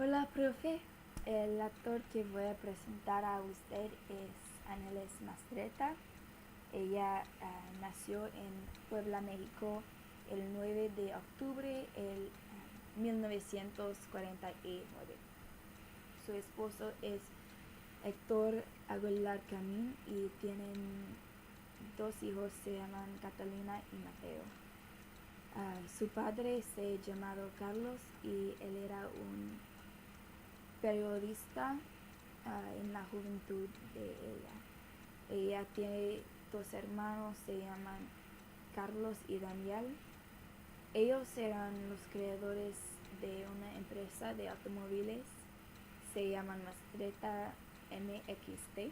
Hola, profe. El actor que voy a presentar a usted es Ángeles Mastretta. Ella nació en Puebla, México, el 9 de octubre de 1949. Su esposo es Héctor Aguilar Camín y tienen dos hijos, se llaman Catalina y Mateo. Su padre se llamaba Carlos y él era un periodista en la juventud de ella. Ella tiene dos hermanos, se llaman Carlos y Daniel. Ellos eran los creadores de una empresa de automóviles, se llaman Mastretta MXT.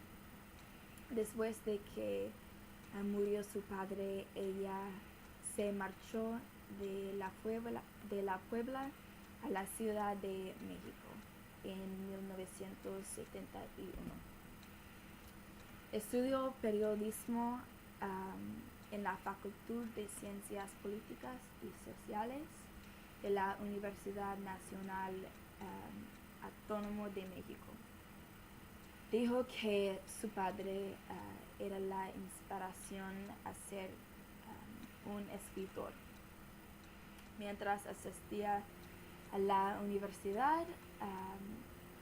Después de que murió su padre, ella se marchó de la Puebla a la Ciudad de México en 1971. Estudió periodismo en la Facultad de Ciencias Políticas y Sociales de la Universidad Nacional Autónoma de México. Dijo que su padre era la inspiración a ser un escritor. Mientras asistía a la universidad,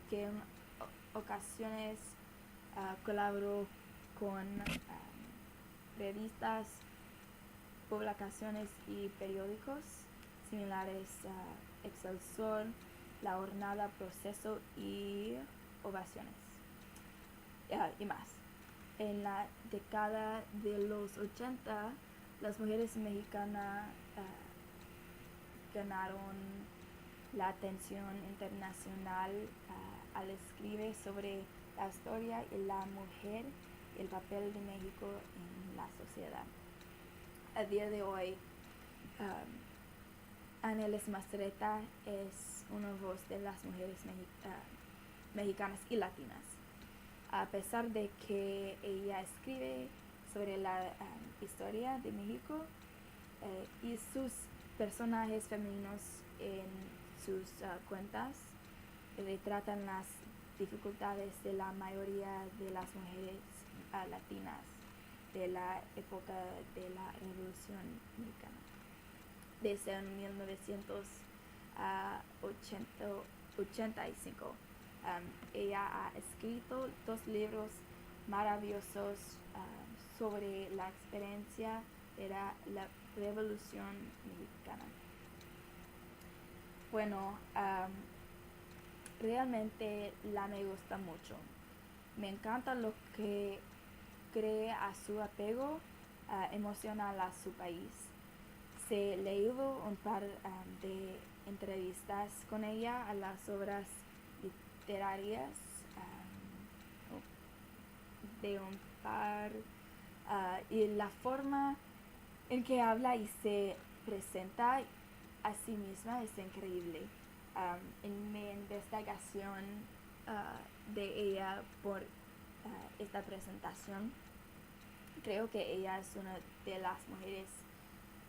que en ocasiones colaboró con revistas, publicaciones y periódicos similares a Excelsior, La Jornada, Proceso y Ovaciones, y más. En la década de los 80, las mujeres mexicanas ganaron la atención internacional al escribir sobre la historia y la mujer y el papel de México en la sociedad. A día de hoy, Ángeles Mastretta es una voz de las mujeres mexicanas y latinas. A pesar de que ella escribe sobre la historia de México y sus personajes femeninos en sus cuentas retratan las dificultades de la mayoría de las mujeres latinas de la época de la Revolución Mexicana. Desde 1985, ella ha escrito dos libros maravillosos sobre la experiencia de la Revolución Mexicana. Bueno, realmente me gusta mucho. Me encanta lo que cree a su apego emocional a su país. Se leído un par de entrevistas con ella a las obras literarias de un par y la forma en que habla y se presenta a sí misma es increíble. En mi investigación de ella por esta presentación, creo que ella es una de las mujeres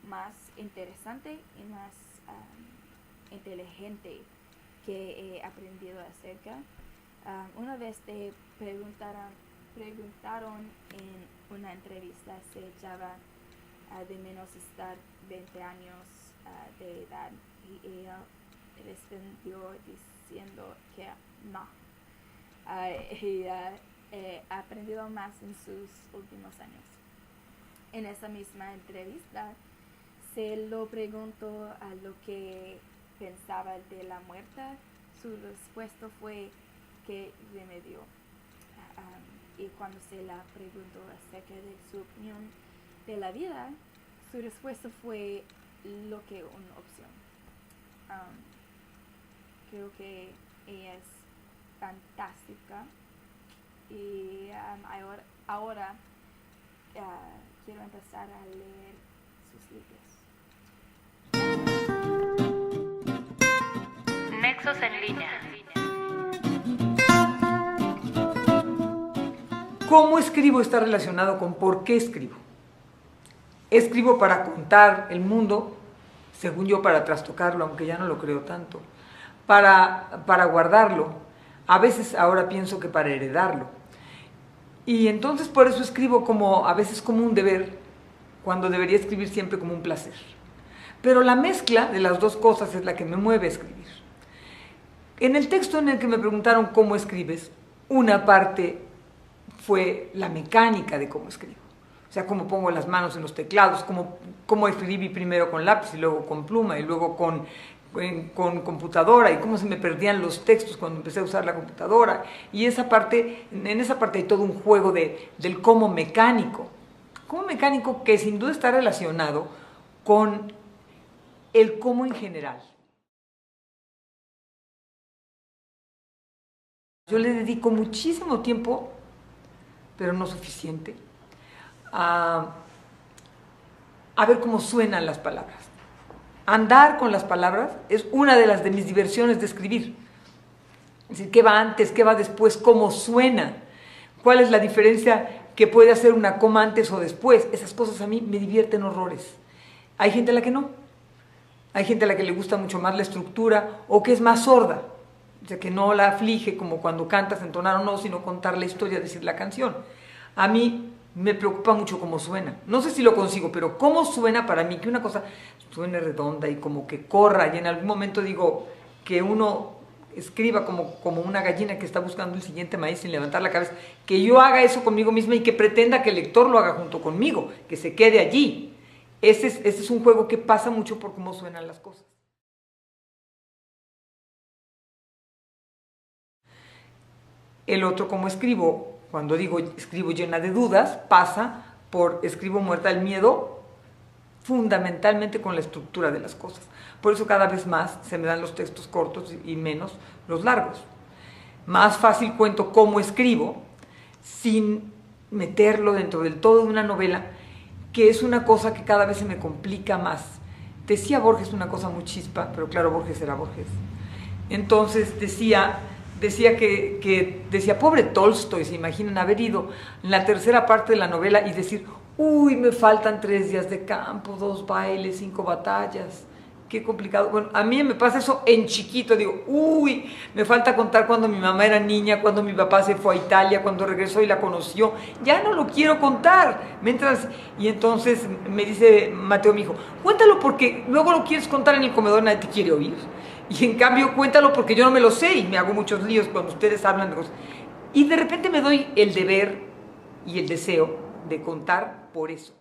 más interesante y más inteligente que he aprendido acerca. Una vez te preguntaron en una entrevista si ella de menos estar 20 años de edad, y ella respondió diciendo que no. Ella ha aprendido más en sus últimos años. En esa misma entrevista se lo preguntó a lo que pensaba de la muerte. Su respuesta fue que remedio. Y cuando se la preguntó acerca de su opinión de la vida, su respuesta fue lo que una opción. Creo que ella es fantástica y ahora quiero empezar a leer sus libros. Nexos en línea. ¿Cómo escribo está relacionado con por qué escribo? Escribo para contar el mundo, según yo para trastocarlo, aunque ya no lo creo tanto, para guardarlo. A veces ahora pienso que para heredarlo. Y entonces por eso escribo a veces como un deber, cuando debería escribir siempre como un placer. Pero la mezcla de las dos cosas es la que me mueve a escribir. En el texto en el que me preguntaron cómo escribes, una parte fue la mecánica de cómo escribo. O sea, cómo pongo las manos en los teclados, cómo escribí primero con lápiz y luego con pluma y luego con computadora, y cómo se me perdían los textos cuando empecé a usar la computadora. Y en esa parte hay todo un juego del cómo mecánico que sin duda está relacionado con el cómo en general. Yo le dedico muchísimo tiempo, pero no suficiente, a ver cómo suenan las palabras. Andar con las palabras es una de mis diversiones de escribir. Es decir, qué va antes, qué va después, cómo suena, cuál es la diferencia que puede hacer una coma antes o después. Esas cosas a mí me divierten horrores. Hay gente a la que no. Hay gente a la que le gusta mucho más la estructura o que es más sorda, o sea, que no la aflige como cuando cantas, entonar o no, sino contar la historia, decir la canción. A mí me preocupa mucho cómo suena. No sé si lo consigo, pero cómo suena para mí, que una cosa suene redonda y como que corra, y en algún momento digo que uno escriba como una gallina que está buscando el siguiente maíz sin levantar la cabeza, que yo haga eso conmigo misma y que pretenda que el lector lo haga junto conmigo, que se quede allí. Ese es un juego que pasa mucho por cómo suenan las cosas. El otro, como escribo, cuando digo escribo llena de dudas, pasa por escribo muerta del miedo, fundamentalmente con la estructura de las cosas. Por eso cada vez más se me dan los textos cortos y menos los largos. Más fácil cuento cómo escribo sin meterlo dentro del todo de una novela, que es una cosa que cada vez se me complica más. Decía Borges una cosa muy chispa, pero claro, Borges era Borges. Entonces decía pobre Tolstoy, se imaginan haber ido en la tercera parte de la novela y decir, uy, me faltan 3 días de campo, 2 bailes, 5 batallas, qué complicado. Bueno, a mí me pasa eso en chiquito, digo, uy, me falta contar cuando mi mamá era niña, cuando mi papá se fue a Italia, cuando regresó y la conoció, ya no lo quiero contar. Y entonces me dice Mateo, mi hijo, cuéntalo porque luego lo quieres contar en el comedor, nadie te quiere oír. Y en cambio, cuéntalo porque yo no me lo sé y me hago muchos líos cuando ustedes hablan de cosas. Y de repente me doy el deber y el deseo de contar por eso.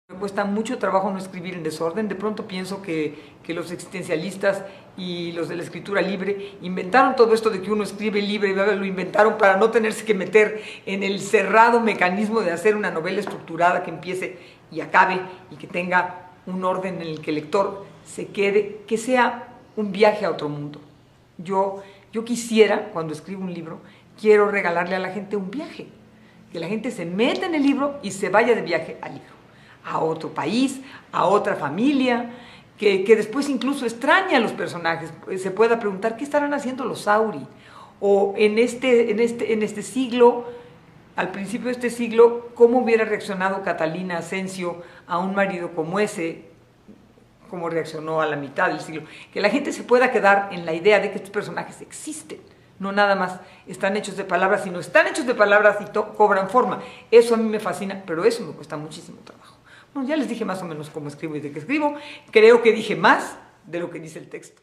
Me cuesta mucho trabajo no escribir en desorden. De pronto pienso que los existencialistas y los de la escritura libre inventaron todo esto de que uno escribe libre, lo inventaron para no tenerse que meter en el cerrado mecanismo de hacer una novela estructurada que empiece y acabe y que tenga un orden en el que el lector se quede, que sea un viaje a otro mundo. Yo quisiera, cuando escribo un libro, quiero regalarle a la gente un viaje, que la gente se meta en el libro y se vaya de viaje al libro, a otro país, a otra familia, que después incluso extrañe a los personajes, se pueda preguntar qué estarán haciendo los Sauri, o en este siglo, al principio de este siglo, cómo hubiera reaccionado Catalina Asensio a un marido como ese, cómo reaccionó a la mitad del siglo. Que la gente se pueda quedar en la idea de que estos personajes existen, no nada más están hechos de palabras, sino están hechos de palabras y cobran forma. Eso a mí me fascina, pero eso me cuesta muchísimo trabajo. Bueno, ya les dije más o menos cómo escribo y de qué escribo. Creo que dije más de lo que dice el texto.